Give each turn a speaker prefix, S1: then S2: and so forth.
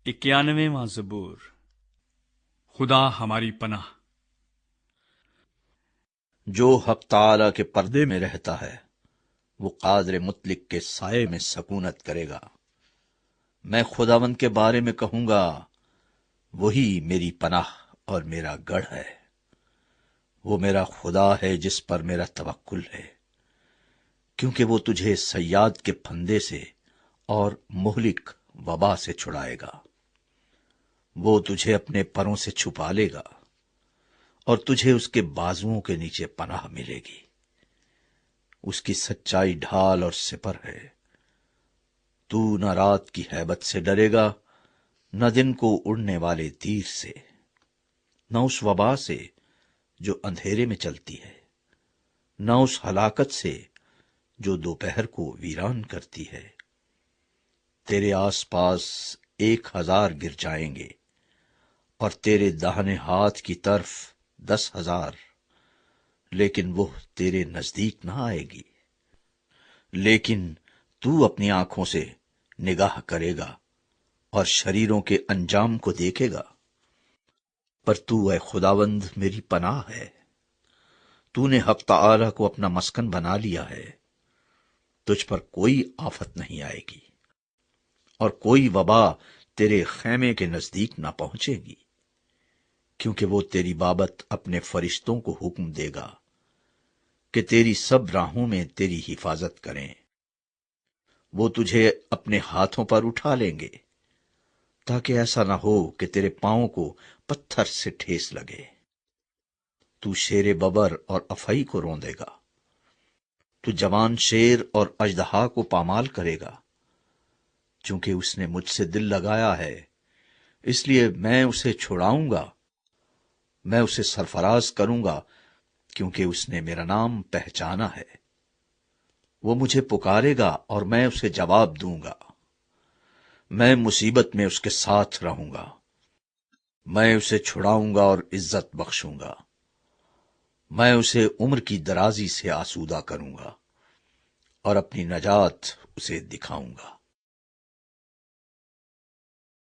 S1: 91واں زبور۔ خدا ہماری پناہ۔
S2: جو حق تعالی کے پردے میں رہتا ہے وہ قادر مطلق کے سائے میں سکونت کرے گا۔ میں خداوند کے بارے میں کہوں گا، وہی میری پناہ اور میرا گڑھ ہے۔ وہ میرا خدا ہے جس پر میرا توکل ہے، کیونکہ وہ تجھے صیاد کے پھندے سے اور مہلک وبا سے چھڑائے گا۔ وہ تجھے اپنے پروں سے چھپا لے گا اور تجھے اس کے بازوؤں کے نیچے پناہ ملے گی۔ اس کی سچائی ڈھال اور سپر ہے۔ تو نہ رات کی ہیبت سے ڈرے گا، نہ دن کو اڑنے والے تیر سے، نہ اس وبا سے جو اندھیرے میں چلتی ہے، نہ اس ہلاکت سے جو دوپہر کو ویران کرتی ہے۔ تیرے آس پاس 1000 گر جائیں گے اور تیرے داہنے ہاتھ کی طرف 10,000، لیکن وہ تیرے نزدیک نہ آئے گی۔ لیکن تو اپنی آنکھوں سے نگاہ کرے گا اور شریروں کے انجام کو دیکھے گا۔ پر تو اے خداوند میری پناہ ہے، تو نے حق تعالی کو اپنا مسکن بنا لیا ہے۔ تجھ پر کوئی آفت نہیں آئے گی اور کوئی وبا تیرے خیمے کے نزدیک نہ پہنچے گی، کیونکہ وہ تیری بابت اپنے فرشتوں کو حکم دے گا کہ تیری سب راہوں میں تیری حفاظت کریں۔ وہ تجھے اپنے ہاتھوں پر اٹھا لیں گے، تاکہ ایسا نہ ہو کہ تیرے پاؤں کو پتھر سے ٹھیس لگے۔ تو شیر ببر اور افعی کو روندے گا، تو جوان شیر اور اژدہا کو پامال کرے گا۔ چونکہ اس نے مجھ سے دل لگایا ہے، اس لیے میں اسے چھڑاؤں گا۔ میں اسے سرفراز کروں گا، کیونکہ اس نے میرا نام پہچانا ہے۔ وہ مجھے پکارے گا اور میں اسے جواب دوں گا۔ میں مصیبت میں اس کے ساتھ رہوں گا۔ میں اسے چھڑاؤں گا اور عزت بخشوں گا۔ میں اسے عمر کی درازی سے آسودہ کروں گا اور اپنی نجات اسے دکھاؤں گا۔